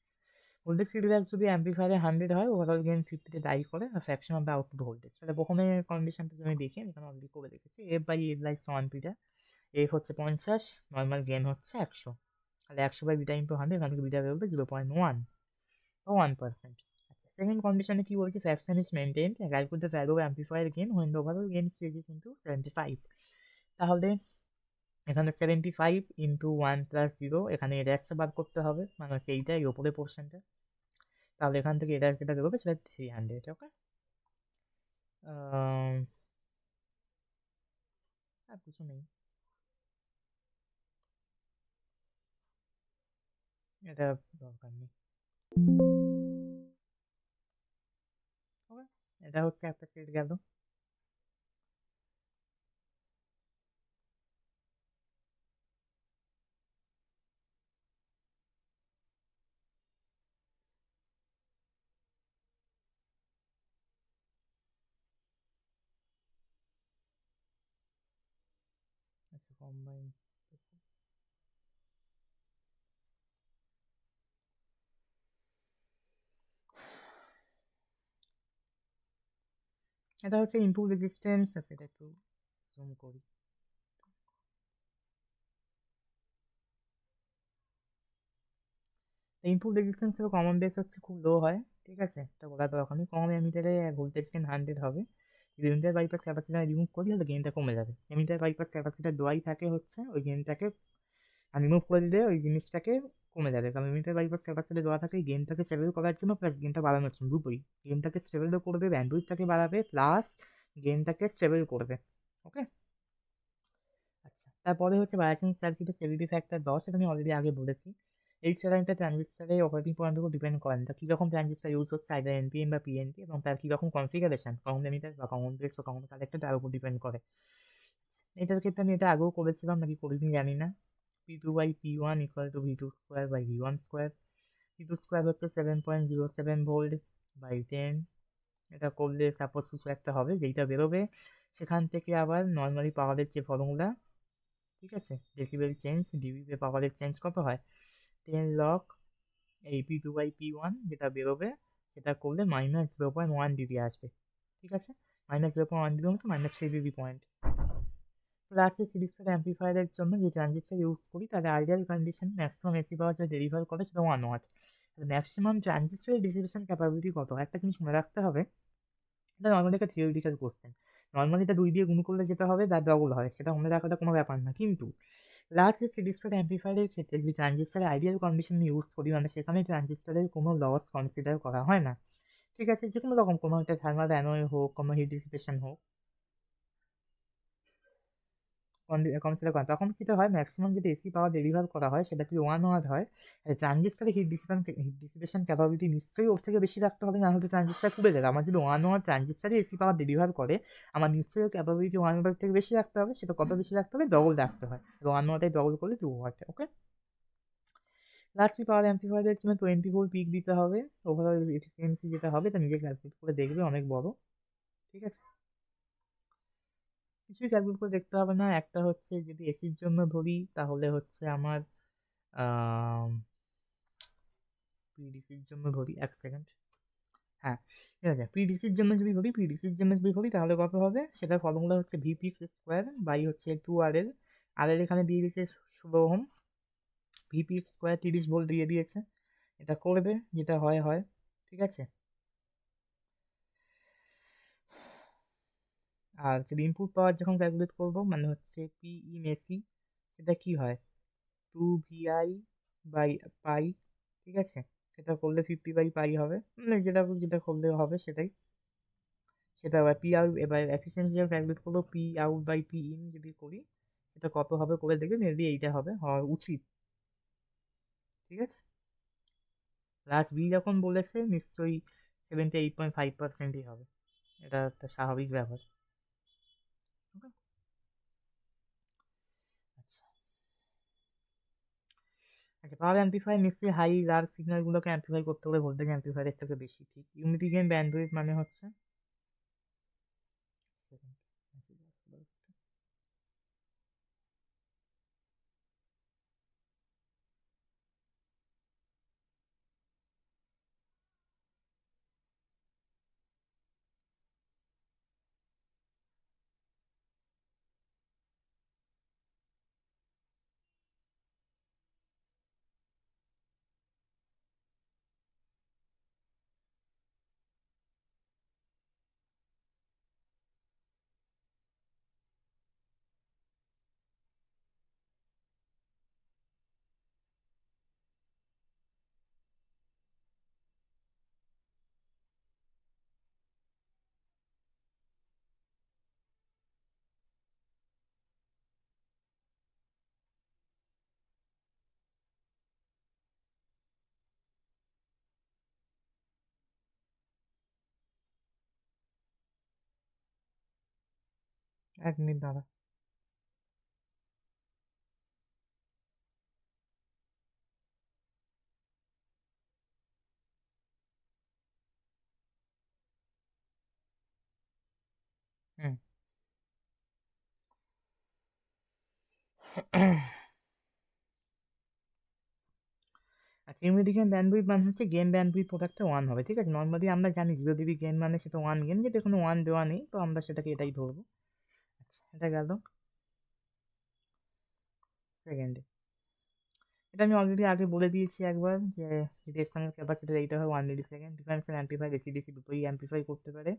ভোল্টেজ ফিডব্যাক যদি অ্যাম্পলিফায়ারে 100 হয়, ওভারঅল গেইন 50-তে ডাই করে, আর fraction of the output voltage, তাহলে প্রথমে কন্ডিশনটা যদি আমি দেখি, আমি এখানে অলরেডি করে রেখেছি, এফ বাই এফ লাইস 1 পিটা, এফ হচ্ছে 50, নর্মাল গেন হচ্ছে 100, তাহলে 100 বাই বিটা ইন্টু 100, এখান থেকে বিটা বেরোবে 0.1 বা 1%। আচ্ছা, সেকেন্ড কন্ডিশনে কি বলছে, fraction is maintained, calculate the value of amplifier gain when the overall gain species into 75। তাহলে এখানে 75 ইন্টু 1 প্লাস 0, এখানে এডাসটা বার করতে হবে, মানে হচ্ছে এইটা, এই ওপরের পোর্শনটা, তাহলে এখান থেকে এডাস যেটা বেরোবে সেটা 300। ওকে, আর কিছু নেই, এটা দরকার নেই। ওকে, এটা হচ্ছে একটা সেট গেল। আচ্ছা, কম্বাইন এটা হচ্ছে ইনপুট রেজিস্ট্যান্স, সেটা একটু জুম করি। ইনপুট রেজিস্ট্যান্সের কমন বেস হচ্ছে খুব লো হয়, ঠিক আছে, এটা বলা দরকারই। কম এমিটারে ভোল্টেজ গেইন 100 হবে। যদি এমিটার বাইপাস ক্যাপাসিটার রিমুভ করি তাহলে গেইনটা কমে যাবে। এমিটার বাইপাস ক্যাপাসিটার দোয়াই থাকে হচ্ছে ওই গেইনটাকে রিমুভ করে দিলে ওই জিনিসটাকে কমে যাবে, কারণ এমিটার বাইপাস ক্যাপাসিটার দেওয়া থাকে গেইনটাকে স্টেবল করার জন্য প্লাস গেইনটা বাড়ানোর জন্য, দুটোই। গেইনটাকে স্টেবল করবে, ব্যান্ডউইথটাকে বাড়াবে, প্লাস গেইনটাকে স্টেবল করবে। ওকে, আচ্ছা, তারপরে হচ্ছে বায়াসিং সার্কিটের স্টেবিলিটি ফ্যাক্টর 10, এটা আমি অলরেডি আগে বলেছি। এই প্যারামিটার ট্রানজিস্টারের অপারেটিং পয়েন্টের উপর ডিপেন্ড করেন, তা কীরকম ট্রানজিস্টার ইউজ হচ্ছে, আইদার এনপিএন বা পিএনপি, এবং তার কীরকম কনফিগারেশন, কমন এমিটার বা কমন বেস বা কমন কালেক্টর, তার উপর ডিপেন্ড করে। এটার ক্ষেত্রে আমি এটা আগেও করেছিলাম নাকি করিনি জানি না। P2/P1 ইকুয়াল টু V2 স্কোয়ার/V1 স্কোয়ার। V2 স্কোয়ার হচ্ছে 7.07 ভোল্ট বাই 10। এটা করলে সাপোজ কিছু একটা হবে যেইটা বেরোবে, সেখান থেকে আবার নর্মালি পাওয়ারের যে ফর্মুলা, ঠিক আছে, ডেসিবেল চেঞ্জ, ডিবিতে পাওয়ারের চেঞ্জ কত হয়, 10 লগ এই P2/P1 যেটা বেরোবে, সেটা করলে -0.1 dB আসবে, ঠিক আছে। -0.1 dB হচ্ছে -3 dB পয়েন্ট। ক্লাসে সিরিজ ফেড অ্যাম্প্লিফায়ারের জন্য যে ট্রানজিস্টার ইউজ করি তার আইডিয়াল কন্ডিশন ম্যাক্সিমাম এসি পাওয়ার যেটা ডেলিভার করে সেটা 1 ওয়াট। ম্যাক্সিমাম ট্রানজিস্টারের ডিসিপেশন ক্যাপাবিলিটি কত, একটা জিনিস মনে রাখতে হবে, এটা নর্মালি একটা থিওরিটিক্যাল কোশ্চেন। নর্মালি এটা 2 দিয়ে গুণ করলে যেটা হবে তার ডবল হয়, সেটা মনে রাখাটা কোনো ব্যাপার না। কিন্তু ক্লাসের সিরিজ ফেড অ্যাম্প্লিফায়ারের ক্ষেত্রে যদি ট্রানজিস্টারের আইডিয়াল কন্ডিশন ইউজ করি, মানে সেখানে ট্রানজিস্টারের কোনো লস কনসিডার করা হয় না, ঠিক আছে, যে কোনো রকম কোনো একটা থার্মাল অ্যানোয় হোক, কোনো হিট ডিসিপেশন হোক কনসিডার করেন, তখন কী হয়, ম্যাক্সিমাম যেটা এসি পাওয়ার ডেলিভার করা হয় সেটা যদি 1 ওয়াট হয়, ট্রানজিস্টারের হিট ডিসিপেশন ক্যাপাবিলিটি নিশ্চয়ই ওর থেকে বেশি রাখতে হবে, না হলে ট্রানজিস্টার পুড়ে যাবে। আমার যদি 1 ওয়াট ট্রানজিস্টারে এসি পাওয়ার ডেলিভার করে, আমার নিশ্চয়ই ক্যাপাবিলিটি 1 ওয়াটের থেকে বেশি রাখতে হবে। সেটা কত বেশি রাখতে হবে, ডবল রাখতে হয়। 1 ওয়াটে ডবল করলে 2 ওয়াট। ওকে, ক্লাস পি পাওয়ার অ্যাম্প্লিফায়ারের জন্য 24 পিক দিতে হবে। ওভারঅল এফিসিয়েন্সি যেটা হবে তা নিজে ক্যালকুলেট করে দেখবে, অনেক বড়, ঠিক আছে। কিছুই ক্যালকুলেট করে দেখতে হবে না। একটা হচ্ছে যদি এসির জন্য ধরি তাহলে হচ্ছে আমার পিডিসির জন্য ধরি, 1 সেকেন্ড, হ্যাঁ, ঠিক আছে। পিডিসির জন্য যদি ধরি তাহলে কত হবে, সেটার ফর্মুলা হচ্ছে VP স্কোয়ার বাই হচ্ছে 2RL। RL এখানে দিয়ে দিয়েছে 16 ওহম, VP স্কোয়ার 30 ভোল্ট দিয়ে দিয়েছে। এটা করবে, যেটা হয় হয়, ঠিক আছে। আর যদি ইনপুট পাওয়ার যখন ক্যালকুলেট করবো, মানে হচ্ছে পিই মেসি, সেটা কি হয়, 2VI বাই পাই, ঠিক আছে। সেটা করলে 50/পাই হবে, মানে যেটা যেটা করলে হবে সেটাই। সেটা আবার পি আউট, এবার এফিসিয়েন্সি যখন ক্যালকুলেট করবো, P/P যদি করি, সেটা কত হবে করে দেখবে, মেবি এইটা হবে, হওয়া উচিত, ঠিক আছে। প্লাস বি যখন বলেছে নিশ্চয়ই 78.5%ই হবে, এটা একটা স্বাভাবিক ব্যাপার। ওকে, আচ্ছা আচ্ছা, পাওয়ার অ্যাম্প্লিফায়ার নিশ্চয়ই হাই লার্জ সিগন্যালগুলোকে অ্যাম্প্লিফাই করতে হলে ভোল্টেজ অ্যাম্প্লিফায়ারের থেকে বেশি, ঠিক। ইউনিটি গেইন ব্যান্ডউইথ মানে হচ্ছে, second, এক মিনিট দাঁড়া। হুম আচ্ছা, ইমিডিয়েট ব্যান্ডউইথ মানে হচ্ছে গেন ব্যান্ডউইথ প্রোডাক্টটা 1 হবে, ঠিক আছে? নর্মালি আমরা জানি 0 ডিবি গেন মানে সেটা 1 গেন, যেটা কোনো 1 দেওয়া নেই, তো আমরা সেটাকে এটাই ধরবো। আচ্ছা, এটা গেল সেকেন্ডে। এটা আমি অলরেডি আগে বলে দিয়েছি একবার যে যদি এক্সটার্নাল ক্যাপাসিটার এইটা হয় 1 millisecond, differential amplifier AC DC দুটোই অ্যাম্প্লিফাই করতে পারে।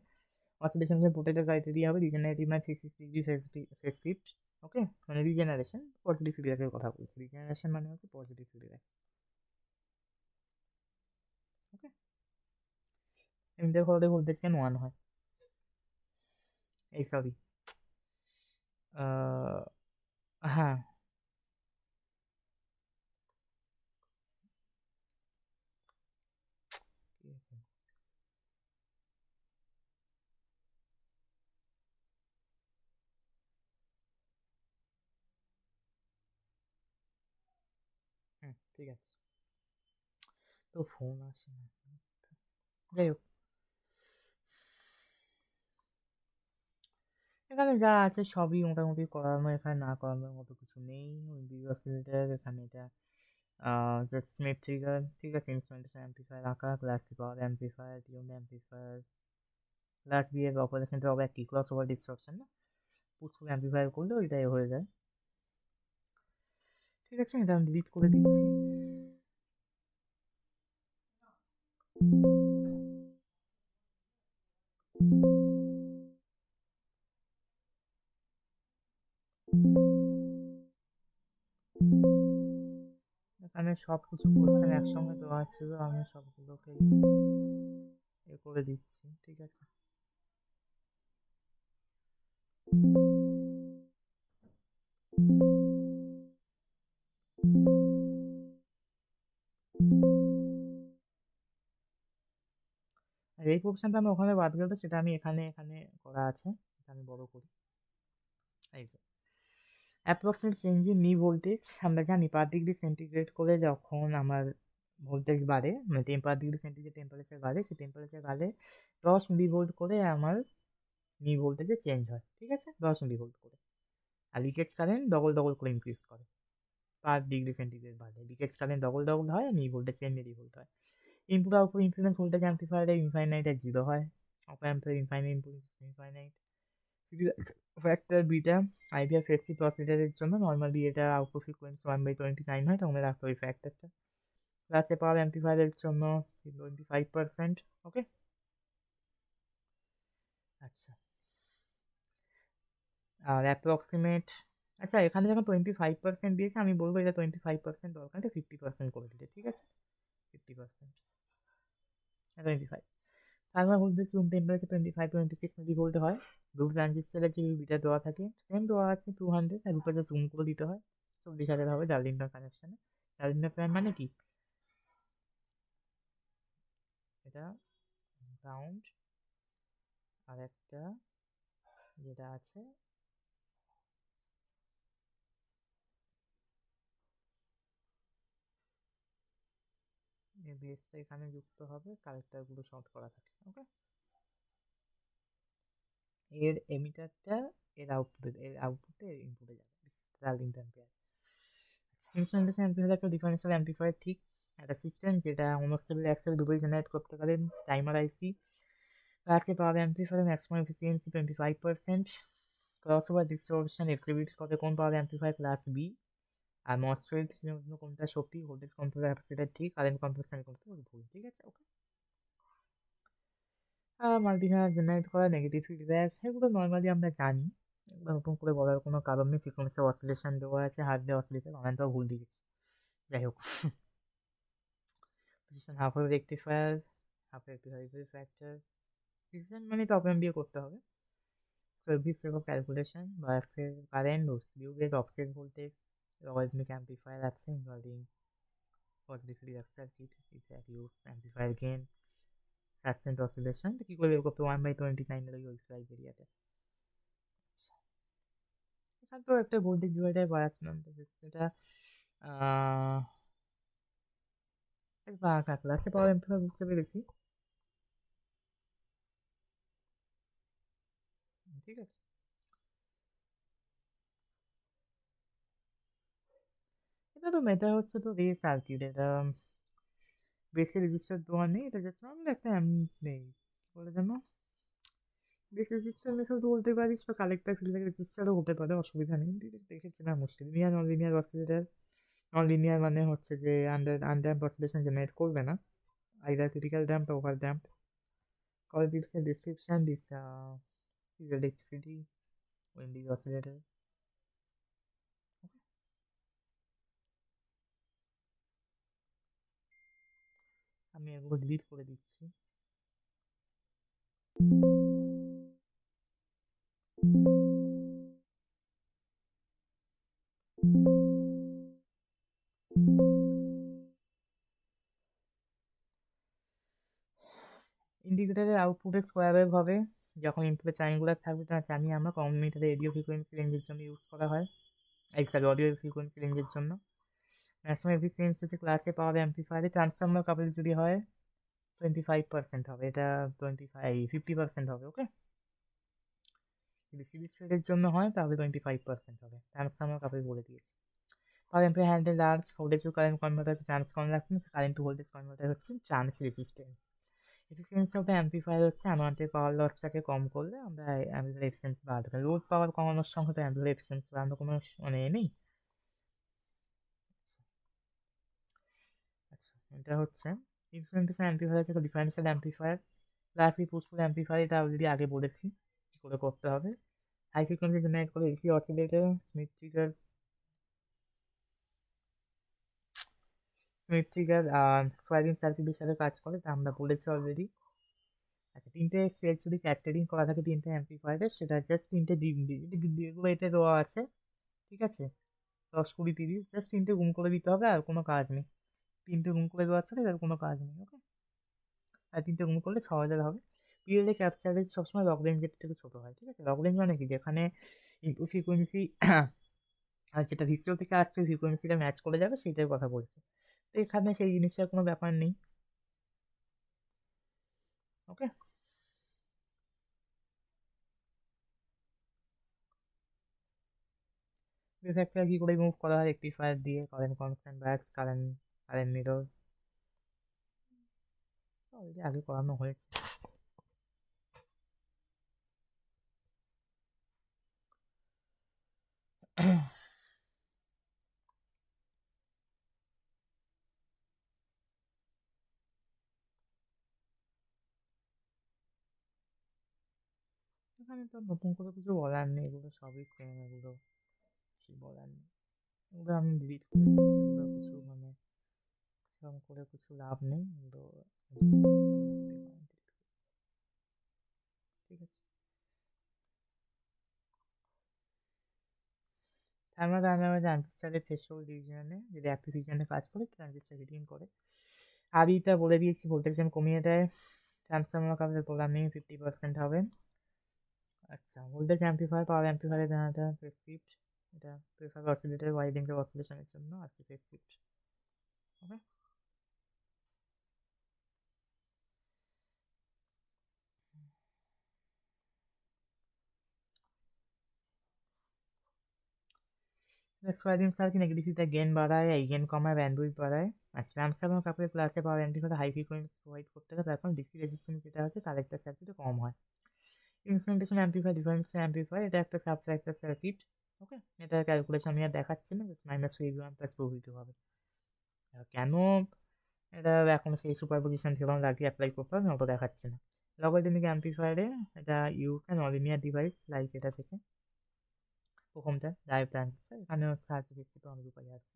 অসিলেশনকে প্রোটেক্টেড ক্রাইটেরিয়া হবে রিজেনারেটিভ মানে 360 ডিগ্রি ফেজ শিফট। ওকে, মানে রিজেনারেশন পজিটিভ ফিডব্যাকের কথা বলছি। রিজেনারেশন মানে হচ্ছে পজিটিভ ফিডব্যাক। ওকে, এমনিতে হলে ভোল্টেজ কেন 1 হয়? এই সরি, হ্যাঁ, হুম, ঠিক আছে। তো ফোন আসে না, যাই হোক, এখানে যা আছে সবই মোটামুটি করানো, এখানে না করানোর মতো কিছু নেই। অসিলেটর এখানে এটা জাস্ট স্মিথ ট্রিগার, ঠিক আছে? ইনস্ট্রুমেন্টেশন অ্যাম্প্লিফায়ার আঁকা, class C power amplifier, tune amplifier, class B এর অপারেশনটা হবে কি ক্রস ওভার ডিস্ট্রাকশন না, পুশফুল অ্যাম্প্লিফায়ার করলেও এটাই হয়ে যায়। ঠিক আছে, এটা আমি ডিলিট করে দিচ্ছি। এখানে সব কিছু কোশ্চেন একসঙ্গে দেওয়া ছিল, আমি সবগুলোকে এ করে দিচ্ছি, ঠিক আছে? আর এই পোর্শনটা আমি ওখানে বাদ গেল, সেটা আমি এখানে এখানে করা আছে, এটা আমি বড় করি। এই যে অ্যাপ্রক্সিমেট চেঞ্জ ইন নি ভোল্টেজ, আমরা জানি পার ডিগ্রি সেন্টিগ্রেড করে যখন আমার ভোল্টেজ বাড়ে, মানে পার ডিগ্রি সেন্টিগ্রেড টেম্পারেচার বাড়ে, সেই টেম্পারেচার বাড়ে 10 মিলি ভোল্ট করে আমার নি ভোল্টেজে চেঞ্জ হয়, ঠিক আছে? 10 মিলি ভোল্ট করে। আর লিকেজ কারেন্ট ডবল ডবল করে ইনক্রিজ করে পার ডিগ্রি সেন্টিগ্রেড বাড়ে। লিকেজ কারেন্ট ডবল ডবল হয়, আর নি ভোল্টেজ 10 মিলি ভোল্ট হয়। ইনপুট আউটপুট ইম্পিডেন্স ভোল্টেজ অ্যাম্প্লিফায়ারে ইনফাইনাইট আর 0 হয়। অপ অ্যাম্পের infinite input infinite. Factor beta IVR phase shift অসিলেটরের জন্য নর্মালি এটা আউটপুট ফ্রিকোয়েন্সি 1/29 হয়, তখন রাখতে ওই ফ্যাক্টরটা। ক্লাস এ পাওয়ার অ্যাম্প্লিফায়ারের জন্য 25%। ওকে, আচ্ছা। আর অ্যাপ্রক্সিমেট, আচ্ছা এখানে যখন 25% দিয়েছে, আমি বলবো এটা 25% দরকার, এটা 50% করে দিতে, ঠিক আছে? 50%, 25। থার্মাল ভোল্টেজ রুম টেম্পারেচার 25-26 মিলি ভোল্ট হয়। রুম ট্রানজিস্টারের যে বিটা দেওয়া থাকে সেম দেওয়া আছে 200, আর উপরে জাস্ট জুম করে দিতে হয়। 40,000 হবে ডার্লিংটন কানেকশানে। ডার্লিংটন ফ্যান মানে কি? এটা গ্রাউন্ড, আর একটা যেটা আছে এই বেসটা এখানে যুক্ত হবে, কালেক্টরগুলো শর্ট করা থাকে। ওকে, এর এমিটারটা এর আউটপুটে ইনপুটে যাবে, ডার্লিংটন পেয়ার। ইনস্ট্রুমেন্টেশন অ্যাম্প্লিফায়ার একটা ডিফারেন্সিয়াল অ্যাম্প্লিফায়ার, ঠিক? একটা সিস্টেম যেটা অনস্টেবল অ্যাক্সেল দুটোই জেনারেট করতে পারে। টাইমার আইসি, ক্লাসে power amplifier maximum efficiency 25%। Crossover distortion exhibit করে কোন পাওয়ার অ্যাম্প্লিফায়ার? Class B. আর মসফেট কোনটা শক্তি? ভোল্টেজ কন্ট্রোল ক্যাপাসিটর, ঠিক? কারেন্ট কন্ট্রোল সেমি কন্ট্রোল ভুল, ঠিক আছে? ওকে, মাল্টিমিটার জেনারেট করা নেগেটিভ ফিডব্যাক, এগুলো নর্মালি আমরা জানি, এগুলো নতুন করে বলার কোনো কারণ নেই। ফ্রিকোয়েন্সি অসিলেশন দেওয়া আছে, হার্ডলি অসিলেটর, অনেকটাও ভুল দিয়েছি, যাই হোক। Position half wave rectifier, half rectifier factor, position মানে টপ এম দিয়ে করতে হবে। Service level calculation, biased current, slew rate, offset voltage, logarithmic amplifier আছে involving positive feedback circuit, feedback use, amplifier gain, sustained oscillation, কি করে বের করতে? 1/29 এর ওই ক্রাইটেরিয়াটা। এখান তো একটা ভোল্টেজ ডিভাইডার বায়াস নামটা এটা ক্লাসে পাওয়ার অ্যাম্প্লিফায়ার বুঝতে পেরেছি, ঠিক আছে? এটা তো মেটা হচ্ছে তো রে সার্কিট, এটা বেসে রেজিস্টার দেওয়া নেই, এটা জাস্ট নর্মাল একটা নেই বলে যেন বেস রেজিস্টার মেথড বলতে পারিস বা কালেক্টর ফিল্টার রেজিস্টারও হতে পারে, অসুবিধা নেই। দেখেছি না মুশকিল linear non linear oscillator, non linear মানে হচ্ছে যে আনড্যাম্প অসিলেশন জেনারেট করবে না, আইদার ক্রিটিক্যাল ড্যাম্প বা ওভার ড্যাম্প। কল টিপস এর description this electricity when the oscillator. আমি এগুলো ডিলিট করে দিচ্ছি। ইন্ডিকেটরের আউটপুটে স্কোয়ার ওয়েভ হবে যখন ইনপুটে ট্রায়াঙ্গুলার থাকবে, তার জানি আমরা কমিউনিটারে রেডিও ফ্রিকোয়েন্সি রেঞ্জের জন্য ইউজ করা হয়, সরি অডিও ফ্রিকোয়েন্সি রেঞ্জের জন্য। ম্যাক্সিমাম এফিসিয়েন্সি হচ্ছে ক্লাসে পাওয়ার অ্যাম্প্লিফায়ারে ট্রান্সফর্মার কাপেল যদি হয় 25% হবে, এটা 50% হবে। ওকে, যদি সিরিজ ফিল্ডের জন্য হয় তাহলে 25% হবে, ট্রান্সফর্মার কাপেল বলে দিয়েছি। Power amplifier handle large voltage to current converter হচ্ছে trans current to voltage converter হচ্ছে trans resistance. Efficiency of the amplifier হচ্ছে আনওয়ান্টেড পাওয়ার লসটাকে কম করলে আমরা অ্যাম্প্লিফায়ার এফিসিয়েন্সি বাড়াতে পারি। লোড পাওয়ার কমানোর সঙ্গে তো অ্যাম্প্লিফায়ার এফিসিয়েন্সি বাড়ানোর কোনো মানে নেই। আচ্ছা, এটা হচ্ছে ইনস্ট্রুমেন্টেশন অ্যাম্প্লিফায়ার হচ্ছে ডিফারেন্সিয়াল অ্যাম্প্লিফায়ার প্লাস এই পুশপুল অ্যাম্প্লিফায়ার, এটা অলরেডি আগে বলেছি কী করে করতে হবে। হাই ফ্রিকোয়েন্সি জেনারেট করে AC oscillator Smith trigger soaring সার্কিটের সাথে কাজ করে, তা আমরা বলেছি অলরেডি। আচ্ছা, তিনটে স্টেজ যদি ক্যাসকেডিং করা থাকে তিনটে অ্যাম্প্লিফায়ারের, সেটা জাস্ট তিনটে যেগুলো এতে দেওয়া আছে, ঠিক আছে, 10, 20, 30, জাস্ট তিনটে গুণ করে দিতে হবে, আর কোনো কাজ নেই। তিনটে গুণ করে দেওয়া আছে, তার কোনো কাজ নেই। ওকে, আর তিনটে গুণ করলে 6000 হবে। পিরিয়ডে ক্যাপচার রেট সবসময় লগ রেঞ্জের থেকে ছোটো হয়, ঠিক আছে। লগ রেঞ্জ মানে কি, যেখানে ইনপুট ফ্রিকোয়েন্সি আর যেটা ভিসিও থেকে আসছে ফ্রিকোয়েন্সিটা ম্যাচ করে যাবে, সেইটার কথা বলছে। তো এখানে সেই জিনিসটার কোনো ব্যাপার নেই। ওকে, ফ্যাক্টর কি করে মুভ করা হয় রেক্টিফায়ার দিয়ে, কারেন্ট কনস্ট্যান্ট ব্যাস, কারেন্ট মিরর অলরেডি আগে করানো হয়েছে। এখানে তো নতুন করে কিছু বলার নেই, এগুলো সবই সেম, এগুলো কিছু বলার নেই, এগুলো আমি ডিলিট করে দিচ্ছি, এগুলো কিছু মানে সেরকম করে কিছু লাভ নেই, এগুলো ঠিক আছে। থার্মোডাইনামিক ট্রানজিস্টারের থ্রেশহোল্ড রিজিয়নে যদি অ্যাক্টিভ রিজিয়নে কাজ করে ট্রানজিস্টার হিটিং করে। আর এটা বলে দিয়েছি ভোল্টেজ কমিয়ে দেয়, ট্রান্সফর্মার কাপের বলার নেই, 50% হবে। আচ্ছা, ভোল্টেজ অ্যাম্প্লিফায়ার পাওয়ার অ্যাম্প্লিফায়ারের এটা ফেজ শিফট, এটা প্রেফার অসিলেটর ওয়াইড রেঞ্জের অসিলেশনের জন্য আসছে phase shift. Okay, squaring circuit negative feedback gain বাড়ায়, এই গেইন কমায়, ব্যান্ডউইথ বাড়ায়। আচ্ছা, ট্রান্সফর্মার কাপের প্লাসে পাওয়ার অ্যাম্প্লিফায়ার হাই ফ্রিকোয়েন্সি প্রোভাইড করতে হবে, তখন ডিসি রেজিস্ট্যান্স যেটা হচ্ছে কালেক্টর সার্কিটে কম হয়। ইনস্ট্রুমেন্টেশন অ্যাম্প্লিফায়ার ডিফারেন্সিয়াল অ্যাম্প্লিফায়ার, এটা একটা সাবট্রাক্টর সার্কিট। ওকে, এটা ক্যালকুলেশন আমি আর দেখাচ্ছি না, জাস্ট মাইনাস ভি1 প্লাস প্রভৃতি হবে। কেন এটা এখন সেই সুপারপজিশন থিওরাম লাগিয়ে অ্যাপ্লাই করতে হবে অত দেখাচ্ছে না। লগারিদমিক অ্যাম্প্লিফায়ারে এটা use an nonlinear device like এটা থেকে প্রথমটা ড্রাইভ ট্রানজিস্টার, এখানে হচ্ছে আরসিবিএসসি তো অনেক উপায় আছে।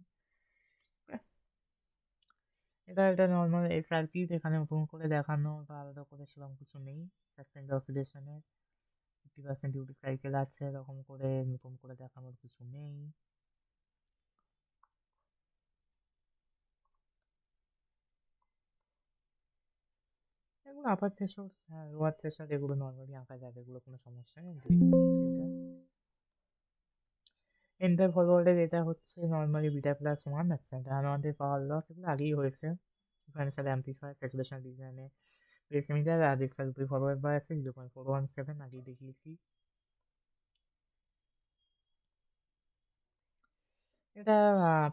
এটা নর্মাল এই সার্কিট, এখানে নতুন করে দেখানো বা আলাদা করে সেরকম কিছু নেই। সাসপেন্ড অসিলেশনের 50% ডিউটি সাইকেল আছে, এরকম করে নতুন করে দেখানোর কিছু নেই। এগুলো আপার থ্রেশহোল্ড, হ্যাঁ লোয়ার থ্রেশহোল্ড, এগুলো নর্মালি আঁকা যাবে, এগুলো কোনো সমস্যা নেই। এন্টার ফরওয়ার্ডের এটা হচ্ছে নর্মালি β+1। আচ্ছা, এটা আমাদের পাওয়ার লস, এগুলো আগেই হয়েছে। ডিফারেন্সিয়াল অ্যাম্প্লিফায়ার স্যাচুরেশন রিজিয়নে পেসিমিটার আর রিসার্ভ ফরওয়ার্ড বায়াসে 0.417 আগেই দেখিয়েছি। এটা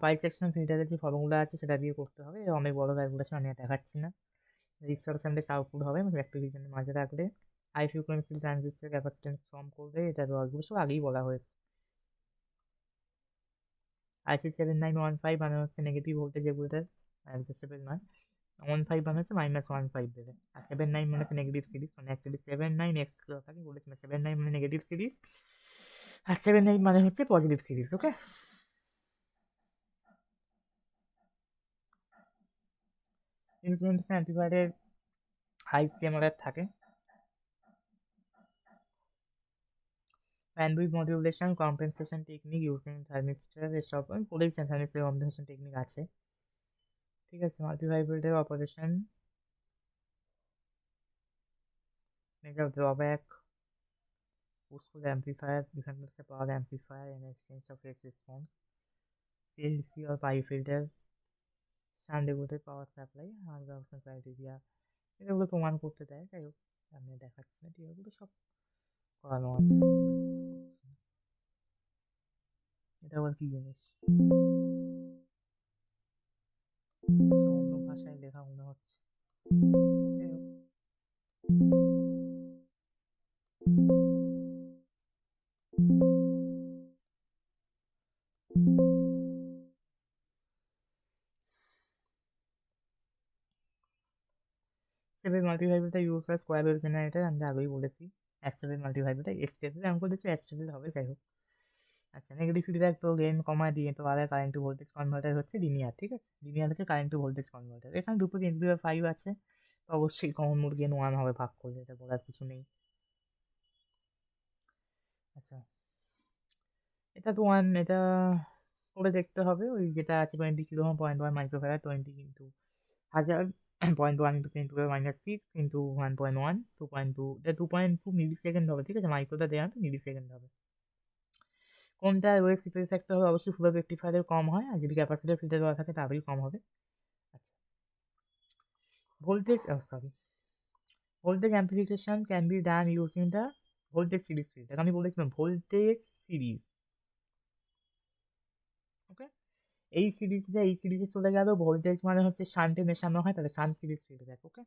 পাই সেকশন ফিল্টারের যে ফর্মুলা আছে সেটা দিয়ে করতে হবে। অনেক বড় ক্যালকুলেশন আমি আর দেখাচ্ছি না। রেজিস্টার বেস আউটপুট হবে, একটা রিজনের মাঝে রাখলে high frequency transistor capacitance form করবে, এটা দশগুলো সব আগেই বলা হয়েছে। IC7915 মানে হচ্ছে নেগেটিভ ভোল্টেজ রেগুলেটর, অ্যাডজাস্টেবল নয়। 15 মানে হচ্ছে -15 দেবে, আর 79 মানে হচ্ছে নেগেটিভ সিরিজ, মানে অ্যাকচুয়ালি 79 এক্স থাকে বলেছি, 79 মানে নেগেটিভ সিরিজ, আর 78 মানে হচ্ছে পজিটিভ সিরিজ। ওকে, ইনস্ট্রুমেন্টেশন অ্যাম্প্লিফায়ারের হাই সিএমআরআর থাকে, bandwidth modulation, compensation technique using thermistor, এসব আমি বলেইছি, থার্মিস্টর কম্পেনসেশন টেকনিক আছে। ঠিক আছে, মাল্টিভাইব্রেটের operation, major drawback, push pull amplifier, different types of power amplifier and exchange of phase response, CLC or pi filter, shunt regulated power supply, আর Gaussian criteria, এগুলো প্রমাণ করতে দেয়। যাই হোক, আমি দেখাচ্ছি না, ঠিক আছে, এগুলো সব করানো আছে। এটা আবার কি জিনিস, অন্য ভাষায় লেখা মনে হচ্ছে। যাই হোক, 7 মাল্টিভাইব্রেটার ইউজ হয় স্কোয়ার ওয়েভ জেনারেটর, আমি আগেই বলেছি। S7 মাল্টিভাইব্রেটার স্টেবল, আমি বলেছি স্টেবল হবে। যাই হোক, আচ্ছা, নেগেটিভ ফিডব্যাক তো গেইন কমা দিয়ে তো আর কারেন্ট টু ভোল্টেজ কনভার্টার হচ্ছে লিনিয়ার। ঠিক আছে, লিনিয়ার হচ্ছে কারেন্ট টু ভোল্টেজ কনভার্টার। এখানে দুটো 10⁵ আছে, তো অবশ্যই কমন মোড গেইন 1 হবে ভাগ করলে, এটা বলার কিছু নেই। আচ্ছা, এটা তো 1, এটা করে দেখতে হবে, ওই যেটা আছে 20 kilo ohm 0.1 microfarad, 20 into 1000 0.1 into 10⁻⁻6 into 1.1, 2.2, এটা 2.2 মিলি সেকেন্ড হবে। ঠিক আছে, মাইক্রোটা দেওয়া তো মিলি সেকেন্ড হবে। কোনটা ওয়েস রিপেয়ার ফ্যাক্টর হবে, অবশ্যই ফুল রেক্টিফায়ারের কম হয়, আর যদি ক্যাপাসিটার ফিল্টার দেওয়া থাকে তারই কম হবে। আচ্ছা, voltage, sorry, voltage amplification can be done using the voltage series filter. আমি বলেছিলাম ভোল্টেজ সিরিজ। ওকে, এই সিরিজটা এই সিরিজে চলে গেল, ভোল্টেজ মানে হচ্ছে শান্টে মেশানো হয়, তাহলে শান্ট সিরিজ ফিল্টার। ওকে,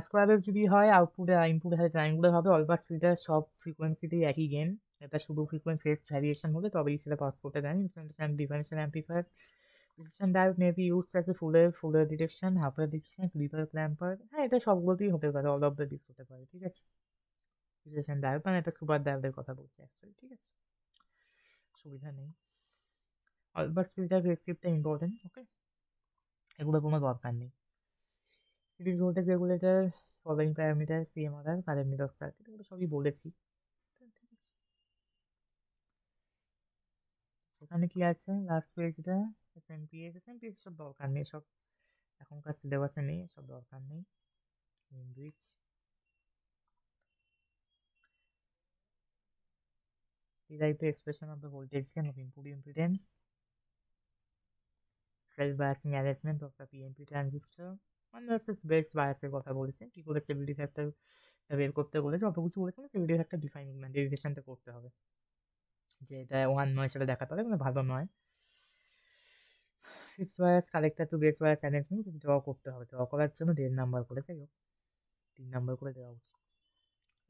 স্কোয়ার ওয়েভ যদি হয়, আউটপুট ইনপুট হাতে ট্রায়াঙ্গুলার হবে, অলপাস ফিল্টার সব ফ্রিকোয়েন্সিতেই একই গেন, এটা শুধু ফ্রিকোয়েন্সি ফেস ভ্যারিয়েশন হলে তবেই সেটা পাস করতে দেন। Instrumentation differential amplifier, precision diode may be used as a ফুলের detection, half wave detection, clipper clamper, হ্যাঁ এটা সবগুলোতেই হতে পারে, অল অফ দ্য দিস হতে পারে। ঠিক আছে, প্রিসিশন ডায়োড মানে এটা সুপার ডায়োডের কথা বলছি অ্যাকচুয়ালি। ঠিক আছে, সুবিধা নেই। অলপাস ফিল্টার ফেস শিফটটা ইম্পর্টেন্ট। ওকে, এগুলো কোনো দরকার নেই। Series voltage regulator, following parameter, CMRR, current meter circuit, এগুলো সবই বলেছি। সেখানে কি আছে লাস্ট পেজটা, এসএমপিএস সব দরকার নেই, সব এখনকার সিলেবাসে নেই, সব দরকার নেই। English, derive the expression of the voltage gain of input impedance, self biasing arrangement of the PNP transistor, মানে হচ্ছে বেস বায়াসের কথা বলেছে, কি করে স্টেবিলিটি ফ্যাক্টর বের করতে বলেছে, অত কিছু বলেছে না, স্টেবিলিটি ফ্যাক্টর ডিফাইনিং মানে ডেরিভেশনটা করতে হবে, যে এটা 1 নয় সেটা দেখাতে হবে, মানে ভালো নয়। Fix bias collector to base bias arrangement draw করতে হবে, ড্র করার জন্য 1.5 নাম্বার করে, যাই হোক 3 নাম্বার করে দেওয়া উচিত।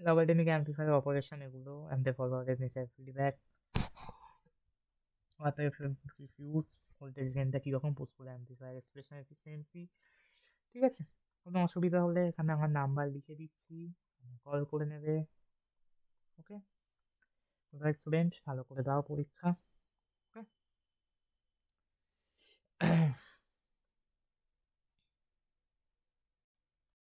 লগারিদমিক অ্যাম্প্লিফায়ার অপারেশন, এগুলো অ্যাম্পে ফরওয়ার্ডের নেচার ফিডব্যাক, অতএব ইউজ, ভোল্টেজ গেনটা কীরকম পুশ করে, অ্যাম্প্লিফায়ার এক্সপ্রেশন এফিসিয়েন্সি। ঠিক আছে, কোনো অসুবিধা হলে এখানে আমার নাম্বার লিখে দিচ্ছি, কল করে নেবে। ওকে, স্টুডেন্ট ভালো করে দাও পরীক্ষা। ওকে